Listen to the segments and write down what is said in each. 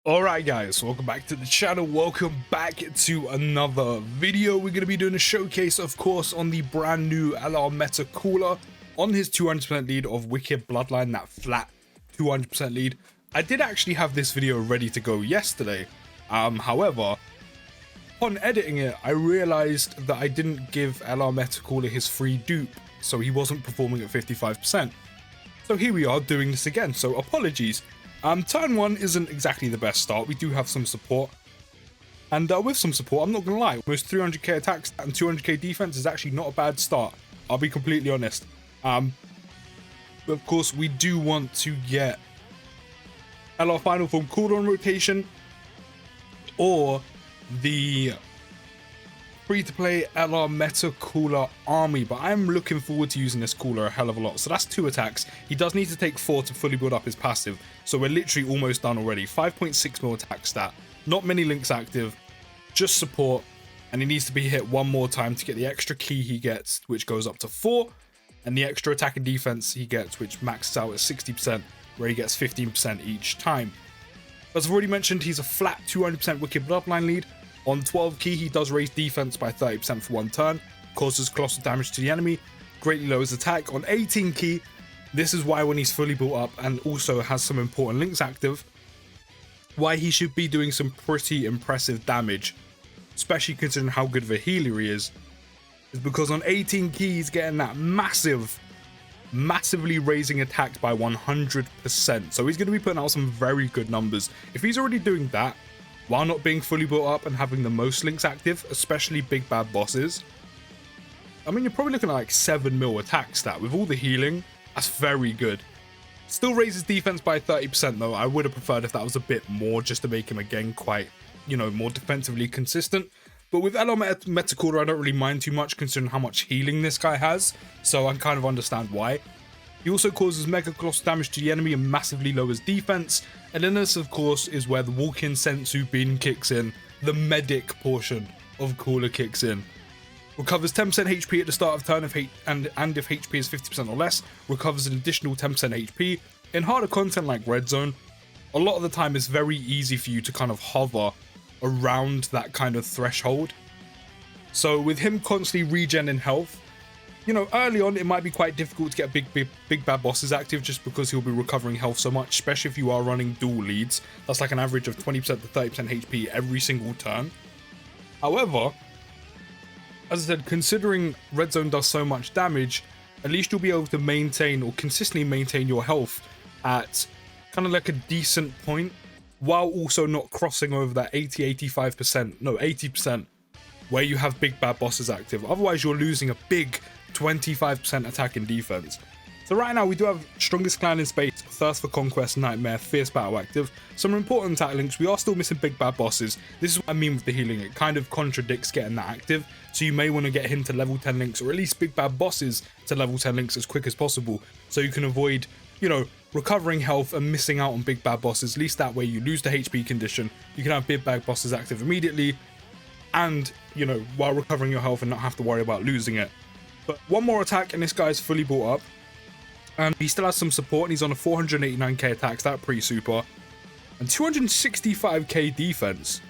Alright guys, welcome back to the channel, welcome back to another video. We're going to be doing a showcase, of course, on the brand new LR Meta Cooler on his 200% lead of Wicked Bloodline, that flat 200% lead. I did actually have this video ready to go yesterday, however, upon editing it, I realized that I didn't give LR Meta Cooler his free dupe, so he wasn't performing at 55%. So here we are doing this again, so apologies. Turn 1 isn't exactly the best start. We do have some support. And with some support, I'm not going to lie, almost 300k attacks and 200k defense is actually not a bad start. I'll be completely honest. But of course, we do want to get LR Final Form cooldown rotation or the free-to-play LR Meta Cooler Army, but I'm looking forward to using this cooler a hell of a lot. So that's 2 attacks. He does need to take 4 to fully build up his passive, so we're literally almost done already. 5.6 mil attack stat, not many links active, just support, and he needs to be hit one more time to get the extra key he gets, which goes up to 4, and the extra attack and defense he gets, which maxes out at 60%, where he gets 15% each time. As I've already mentioned, he's a flat 200% Wicked Bloodline lead. On 12 key, he does raise defense by 30% for 1 turn, causes colossal damage to the enemy, greatly lowers attack. On 18 key, this is why when he's fully built up and also has some important links active, why he should be doing some pretty impressive damage, especially considering how good of a healer he is because on 18 key, he's getting that massively raising attack by 100%. So he's going to be putting out some very good numbers. If he's already doing that, while not being fully built up and having the most links active, especially big bad bosses, I mean, you're probably looking at like 7 mil attack stat. With all the healing, that's very good. Still raises defense by 30% though. I would have preferred if that was a bit more, just to make him again quite, more defensively consistent. But with LR Meta Cooler, I don't really mind too much considering how much healing this guy has, so I kind of understand why. He also causes mega colossal damage to the enemy and massively lowers defense. And then this, of course, is where the walk-in Sensu Bean kicks in. The medic portion of Cooler kicks in. Recovers 10% HP at the start of turn if HP is 50% or less, recovers an additional 10% HP. In harder content like Red Zone, a lot of the time it's very easy for you to kind of hover around that kind of threshold. So with him constantly regenerating health, early on it might be quite difficult to get big bad bosses active just because he'll be recovering health so much, especially if you are running dual leads. That's like an average of 20% to 30% HP every single turn. However, as I said, considering Red Zone does so much damage, at least you'll be able to maintain or consistently maintain your health at kind of like a decent point while also not crossing over that 80% where you have big bad bosses active. Otherwise you're losing a big 25% attack and defense. So right now we do have Strongest Clan in Space, Thirst for Conquest, Nightmare, Fierce Battle active. Some important attack links. We are still missing big bad bosses. This is what I mean with the healing. It kind of contradicts getting that active. So you may want to get him to level 10 links, or at least big bad bosses to level 10 links as quick as possible. So you can avoid, recovering health and missing out on big bad bosses. At least that way you lose the HP condition. You can have big bad bosses active immediately. And, while recovering your health and not have to worry about losing it. But one more attack and this guy's fully built up. And he still has some support and he's on a 489k attack, that's pretty super. And 265k defense.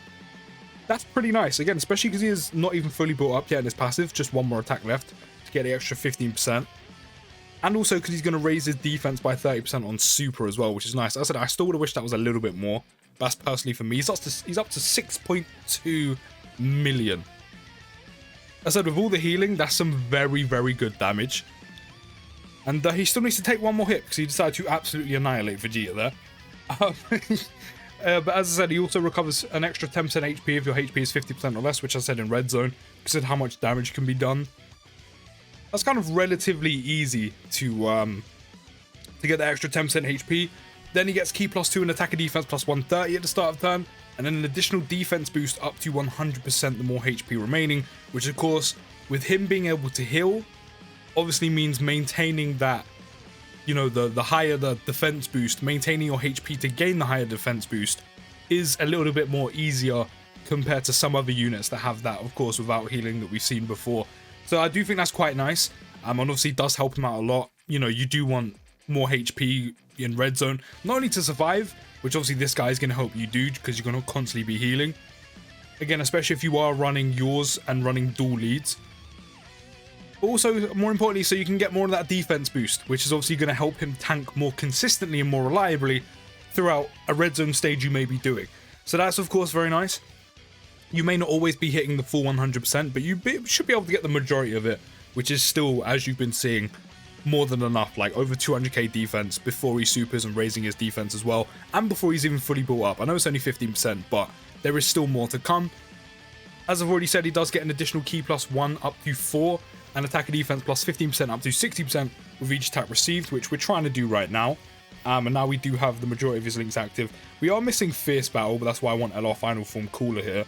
That's pretty nice. Again, especially because he is not even fully built up yet in his passive. Just one more attack left to get the extra 15%. And also because he's going to raise his defense by 30% on super as well, which is nice. As I said, I still would have wished that was a little bit more. That's personally for me. He's up to 6.2 million. As I said, with all the healing, that's some very, very good damage. And he still needs to take one more hit because he decided to absolutely annihilate Vegeta there. But as I said, he also recovers an extra 10% HP if your HP is 50% or less, which I said in Red Zone, consider how much damage can be done. That's kind of relatively easy to get the extra 10% HP. Then he gets key +2 and attack and defense +130 at the start of turn, and then an additional defense boost up to 100% the more HP remaining, which of course, with him being able to heal, obviously means maintaining that, the higher the defense boost, maintaining your HP to gain the higher defense boost is a little bit more easier compared to some other units that have that, of course, without healing that we've seen before. So I do think that's quite nice, and obviously does help him out a lot. You do want more HP in Red Zone, not only to survive, which obviously this guy is going to help you do because you're going to constantly be healing. Again, especially if you are running yours and running dual leads. Also, more importantly, so you can get more of that defense boost, which is obviously going to help him tank more consistently and more reliably throughout a red zone stage you may be doing. So that's, of course, very nice. You may not always be hitting the full 100%, but you should be able to get the majority of it, which is still, as you've been seeing, more than enough. Like over 200k defense before he supers and raising his defense as well, and before he's even fully built up. I know it's only 15%, but there is still more to come. As I've already said, he does get an additional key +1 up to 4, and attack and defense +15% up to 60% with each attack received, which we're trying to do right now. And now we do have the majority of his links active. We are missing Fierce Battle, but that's why I want LR Final Form Cooler here.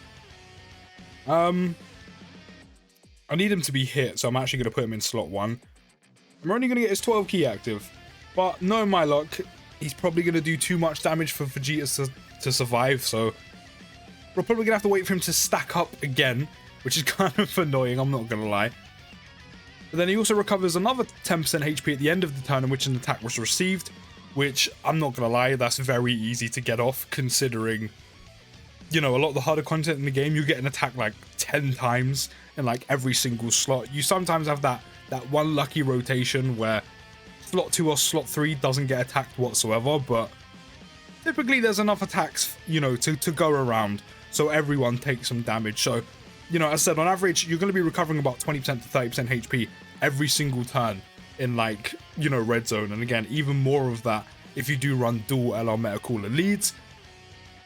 I need him to be hit, so I'm actually going to put him in slot 1. I'm only going to get his 12 key active, but knowing my luck, he's probably going to do too much damage for Vegeta to survive, so we're probably going to have to wait for him to stack up again, which is kind of annoying, I'm not going to lie. But then he also recovers another 10% HP at the end of the turn in which an attack was received, which, I'm not going to lie, that's very easy to get off, considering, you know, a lot of the harder content in the game, you get an attack like 10 times in like every single slot. You sometimes have that one lucky rotation where slot 2 or slot 3 doesn't get attacked whatsoever, but typically there's enough attacks, you know, to go around, so everyone takes some damage. So, you know, as I said, on average, you're going to be recovering about 20% to 30% HP every single turn in, like, you know, red zone. And again, even more of that if you do run dual LR Meta Cooler leads.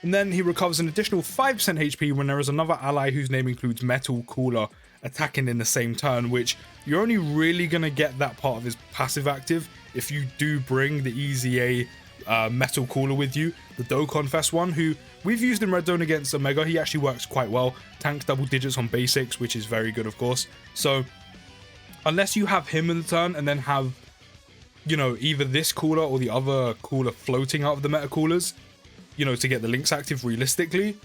And then he recovers an additional 5% HP when there is another ally whose name includes Metal Cooler attacking in the same turn, which you're only really going to get that part of his passive active if you do bring the EZA Metal Cooler with you, the Dokkan Fest one, who we've used in red zone against Omega. He actually works quite well, tanks double digits on basics, which is very good, of course. So unless you have him in the turn and then have, you know, either this cooler or the other cooler floating out of the Meta Coolers, you know, to get the links active realistically,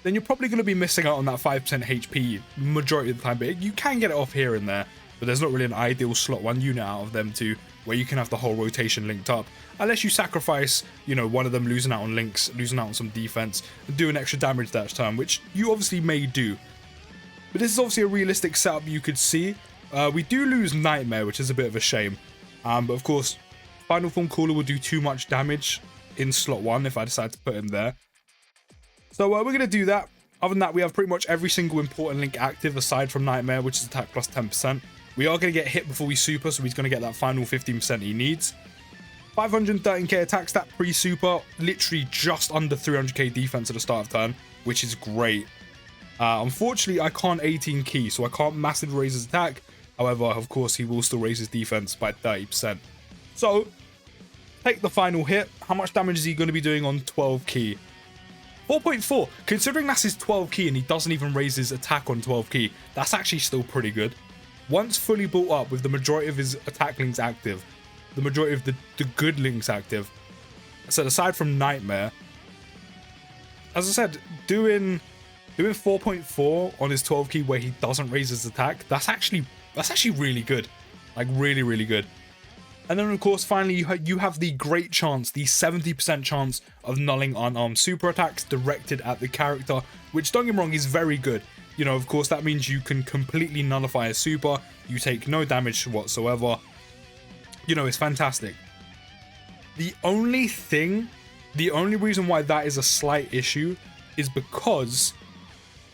then you're probably going to be missing out on that 5% HP majority of the time. But you can get it off here and there, but there's not really an ideal slot 1 unit out of them two where you can have the whole rotation linked up, unless you sacrifice, you know, one of them losing out on links, losing out on some defense, and doing extra damage that turn, which you obviously may do. But this is obviously a realistic setup you could see. We do lose Nightmare, which is a bit of a shame. But of course, Final Form Cooler will do too much damage in slot 1 if I decide to put him there. So we're going to do that. Other than that, we have pretty much every single important link active aside from Nightmare, which is attack plus 10%. We are going to get hit before we super, so he's going to get that final 15% he needs. 513k attack stat pre-super, literally just under 300k defense at the start of turn, which is great. Unfortunately, I can't 18 key, so I can't massively raise his attack. However, of course, he will still raise his defense by 30%. So, take the final hit. How much damage is he going to be doing on 12 key? 4.4. Considering that's his 12 key and he doesn't even raise his attack on 12 key, that's actually still pretty good. Once fully built up with the majority of his attack links active, the majority of the good links active, so aside from Nightmare, as I said, doing 4.4 on his 12 key where he doesn't raise his attack, that's actually really good. Like, really good. And then, of course, finally, you have the great chance, the 70% chance of nulling unarmed super attacks directed at the character, which, don't get me wrong, is very good. You know, of course, that means you can completely nullify a super, you take no damage whatsoever. You know, it's fantastic. The only reason why that is a slight issue is because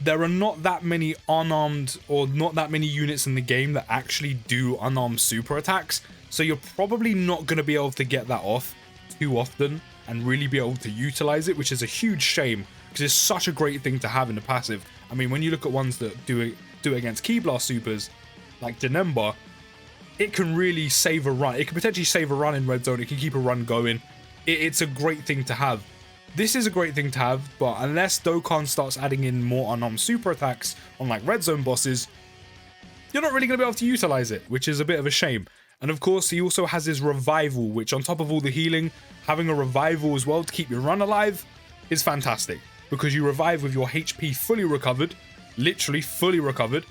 there are not that many unarmed, or not that many units in the game that actually do unarmed super attacks. So you're probably not going to be able to get that off too often and really be able to utilize it, which is a huge shame because it's such a great thing to have in the passive. I mean, when you look at ones that do it against Key Blast supers, like Denemba, it can really save a run. It can potentially save a run in red zone. It can keep a run going. It's a great thing to have. This is a great thing to have, but unless Dokkan starts adding in more unarmed super attacks on like red zone bosses, you're not really going to be able to utilize it, which is a bit of a shame. And of course, he also has his revival, which on top of all the healing, having a revival as well to keep your run alive is fantastic, because you revive with your HP fully recovered, literally fully recovered,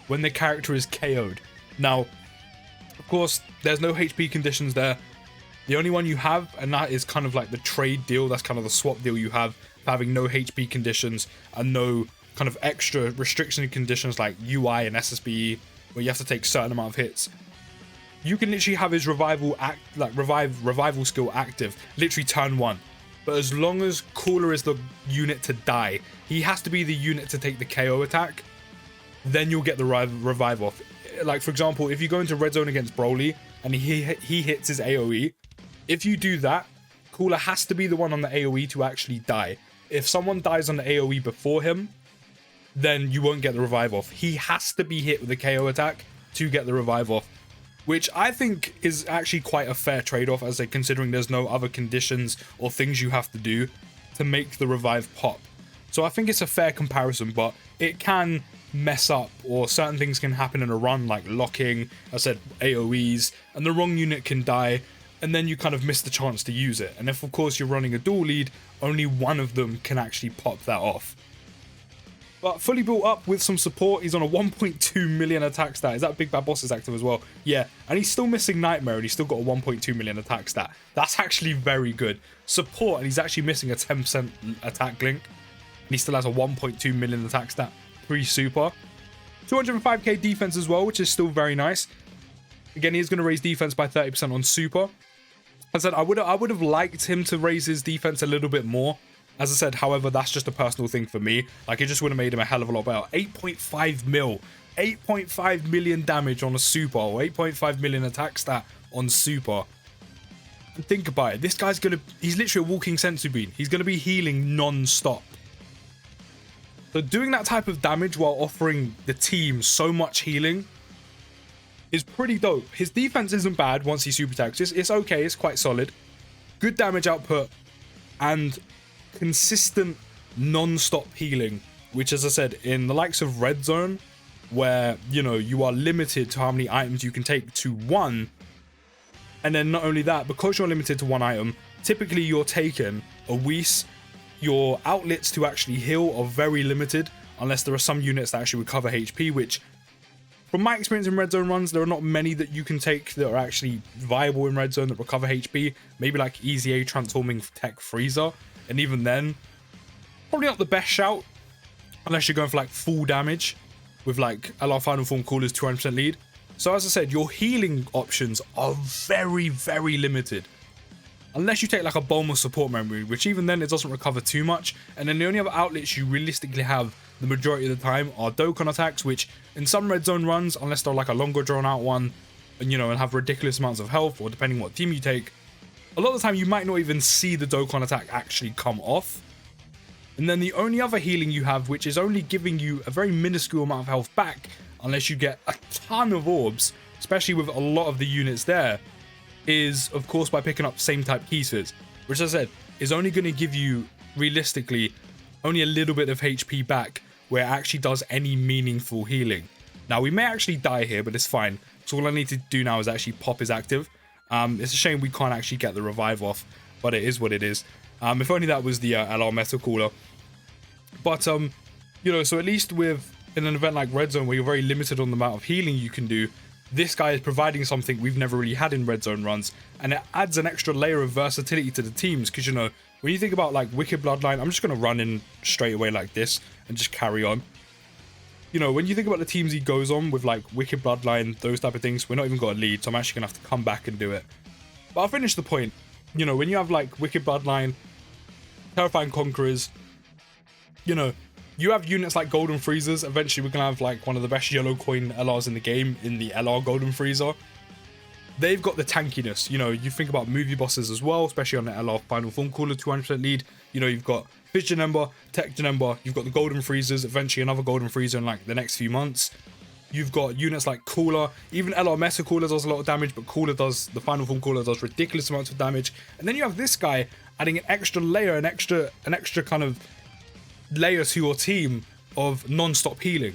when the character is KO'd. Now, of course, there's no HP conditions there. The only one you have, and that is kind of like the trade deal, that's kind of the swap deal you have, having no HP conditions and no kind of extra restriction conditions like UI and SSBE, where you have to take certain amount of hits. You can literally have his revival skill active, literally turn 1. But as long as Cooler is the unit to die, he has to be the unit to take the KO attack, then you'll get the revive off. Like, for example, if you go into red zone against Broly and he hits his AoE, if you do that, Cooler has to be the one on the AoE to actually die. If someone dies on the AoE before him, then you won't get the revive off. He has to be hit with a KO attack to get the revive off, which I think is actually quite a fair trade-off, as considering there's no other conditions or things you have to do to make the revive pop. So I think it's a fair comparison, but it can mess up, or certain things can happen in a run, like locking, I said AoEs, and the wrong unit can die, and then you kind of miss the chance to use it. And if, of course, you're running a dual lead, only one of them can actually pop that off. But fully built up with some support, he's on a 1.2 million attack stat. Is that Big Bad Boss is active as well? Yeah, and he's still missing Nightmare, and he's still got a 1.2 million attack stat. That's actually very good. Support, and he's actually missing a 10% attack link, and he still has a 1.2 million attack stat. Super. 205k defense as well, which is still very nice. Again, he's going to raise defense by 30% on super. As I said, I would have liked him to raise his defense a little bit more. As I said, however, that's just a personal thing for me. Like, it just would have made him a hell of a lot better. 8.5 mil. 8.5 million damage on a super, or 8.5 million attack stat on super. And think about it. This guy's he's literally a walking sensu bean. He's going to be healing non-stop. So doing that type of damage while offering the team so much healing is pretty dope. His defense isn't bad once he super attacks. It's okay, it's quite solid. Good damage output and consistent non-stop healing, which, as I said, in the likes of Red Zone, where, you know, you are limited to how many items you can take to one, and then not only that, because you're limited to one item, typically you're taking a Whis. Your outlets to actually heal are very limited, unless there are some units that actually recover HP, which, from my experience in Red Zone runs, there are not many that you can take that are actually viable in Red Zone that recover HP. Maybe like Easy A transforming Tech Freezer, and even then, probably not the best shout, unless you're going for like full damage with like LR Final Form Cooler's 200% lead. So as I said, your healing options are very, very limited. Unless you take like a Bulma support memory, which even then it doesn't recover too much. And then the only other outlets you realistically have the majority of the time are Dokkan attacks, which in some Red Zone runs, unless they're like a longer drawn out one, and you know, and have ridiculous amounts of health, or depending what team you take, a lot of the time you might not even see the Dokkan attack actually come off. And then the only other healing you have, which is only giving you a very minuscule amount of health back, unless you get a ton of orbs, especially with a lot of the units there, is of course by picking up same type pieces, which, as I said, is only going to give you realistically only a little bit of HP back where it actually does any meaningful healing. Now we may actually die here, but it's fine. So all I need to do now is actually pop his active. It's a shame we can't actually get the revive off, but it is what it is. If only that was the LR Meta Cooler. But you know, so at least with in an event like Red Zone where you're very limited on the amount of healing you can do, this guy is providing something we've never really had in Red Zone runs, and it adds an extra layer of versatility to the teams. Because, you know, when you think about like Wicked Bloodline, I'm just going to run in straight away like this and just carry on. You know, when you think about the teams he goes on with like Wicked Bloodline, those type of things, we're not even got a lead, so I'm actually going to have to come back and do it. But I'll finish the point. You know, when you have like Wicked Bloodline, Terrifying Conquerors, you know, you have units like Golden Freezers. Eventually, we're going to have like one of the best yellow coin LRs in the game in the LR Golden Freezer. They've got the tankiness. You know, you think about movie bosses as well, especially on the LR Final Form Cooler 200% lead. You know, you've got Vision Ember, Tech Ember, you've got the Golden Freezers, eventually another Golden Freezer in like the next few months. You've got units like Cooler, even LR Meta Cooler does a lot of damage, but Cooler does, the Final Form Cooler does ridiculous amounts of damage. And then you have this guy adding an extra layer, an extra kind of layer to your team of non-stop healing.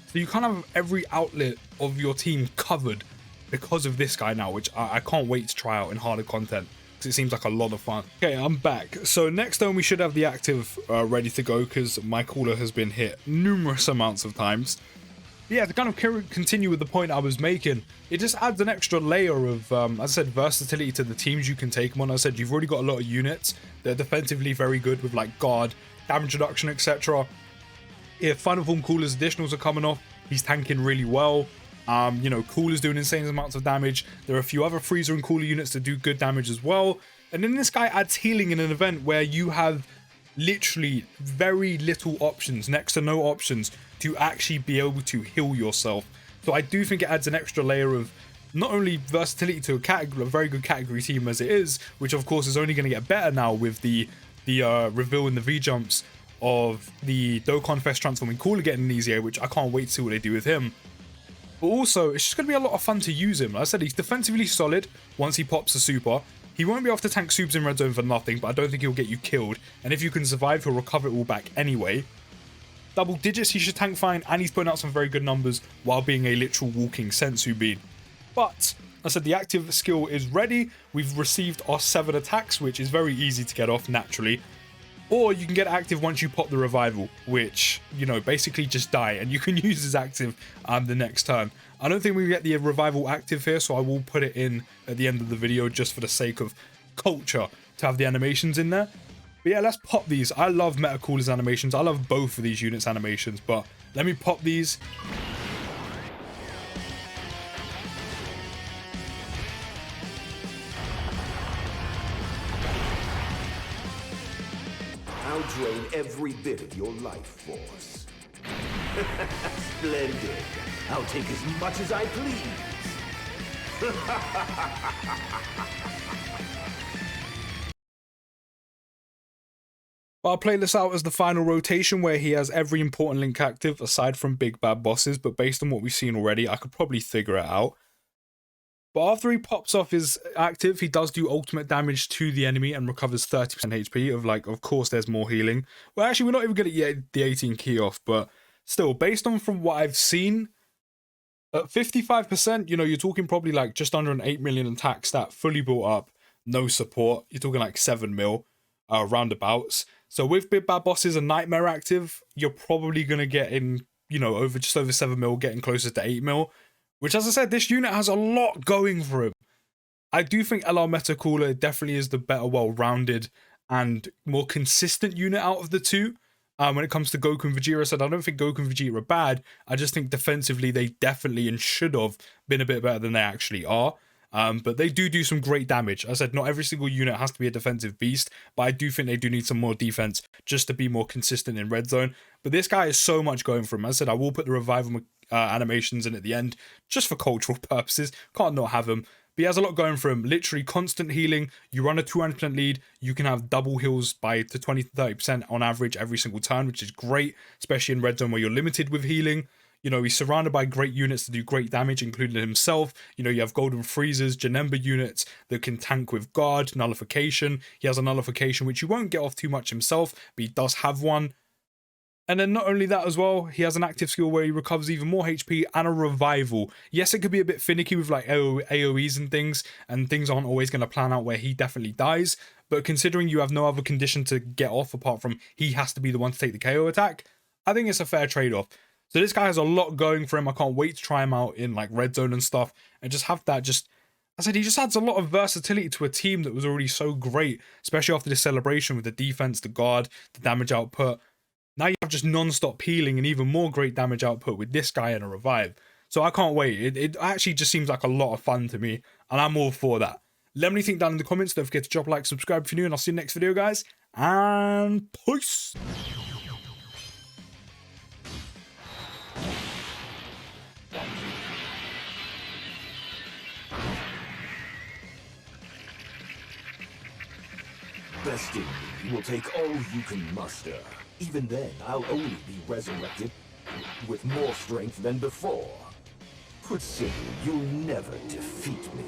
So you kind of have every outlet of your team covered because of this guy now, which I can't wait to try out in harder content because it seems like a lot of fun. Okay, I'm back. So next turn we should have the active ready to go because my cooler has been hit numerous amounts of times. Yeah, to kind of continue with the point I was making, it just adds an extra layer of, as I said, versatility to the teams you can take them on. As I said, you've already got a lot of units that are defensively very good with like guard, damage reduction, etc. If Final Form Cooler's additionals are coming off, he's tanking really well. You know, Cooler's doing insane amounts of damage. There are a few other Freezer and Cooler units that do good damage as well. And then this guy adds healing in an event where you have literally very little options, next to no options, to actually be able to heal yourself. So I do think it adds an extra layer of not only versatility to a very good category team as it is, which of course is only going to get better now with the reveal in the V-jumps of the Dokkan Fest transforming Cooler getting easier, which I can't wait to see what they do with him. But also, it's just going to be a lot of fun to use him. Like I said, he's defensively solid once he pops a super. He won't be able to tank supers in red zone for nothing, but I don't think he'll get you killed. And if you can survive, he'll recover it all back anyway. Double digits, he should tank fine, and he's putting out some very good numbers while being a literal walking sensu bean. But, I said the active skill is ready. We've received our 7 attacks, which is very easy to get off naturally. Or you can get active once you pop the revival, which, you know, basically just die, and you can use as active the next turn. I don't think we get the revival active here, so I will put it in at the end of the video just for the sake of culture to have the animations in there. But yeah, let's pop these. I love Meta Cooler's animations. I love both of these units' animations, but let me pop these. I'll drain every bit of your life force. Splendid. I'll take as much as I please. I'll play this out as the final rotation where he has every important link active aside from big bad bosses, but based on what we've seen already, I could probably figure it out. But after he pops off his active, he does do ultimate damage to the enemy and recovers 30% HP of, like, of course there's more healing. Well, actually, we're not even going to get the 18 key off, but still, based on from what I've seen, at 55%, you know, you're talking probably like just under an 8 million attack stat, fully built up, no support. You're talking like 7 mil, roundabouts. So with big bad bosses and nightmare active, you're probably going to get in, you know, just over 7 mil, getting closer to 8 mil. Which, as I said, this unit has a lot going for him. I do think LR Meta Cooler definitely is the better, well-rounded and more consistent unit out of the two. When it comes to Goku and Vegeta, I said I don't think Goku and Vegeta are bad. I just think defensively they definitely and should have been a bit better than they actually are. But they do some great damage. I said not every single unit has to be a defensive beast, but I do think they do need some more defense just to be more consistent in red zone. But this guy has so much going for him. As I said, I will put the revival animations in at the end just for cultural purposes. Can't not have him. But he has a lot going for him. Literally constant healing. You run a 200% lead. You can have double heals by to 20 to 30% on average every single turn, which is great, especially in red zone where you're limited with healing. You know, he's surrounded by great units to do great damage, including himself. You know, you have Golden Freezers, Janemba units that can tank with guard, nullification. He has a nullification, which you won't get off too much himself, but he does have one. And then not only that as well, he has an active skill where he recovers even more HP and a revival. Yes, it could be a bit finicky with like AoEs and things aren't always going to plan out where he definitely dies. But considering you have no other condition to get off apart from he has to be the one to take the KO attack, I think it's a fair trade-off. So this guy has a lot going for him. I can't wait to try him out in like red zone and stuff and just have that I said he just adds a lot of versatility to a team that was already so great, especially after this celebration with the defense, the guard, the damage output. Now you have just non-stop healing and even more great damage output with this guy and a revive. So I can't wait. It actually just seems like a lot of fun to me, and I'm all for that. Let me know down in the comments. Don't forget to drop a like, subscribe if you're new, and I'll see you in the next video, guys. And peace! Besting me will take all you can muster. Even then, I'll only be resurrected with more strength than before. Put simply, you'll never defeat me.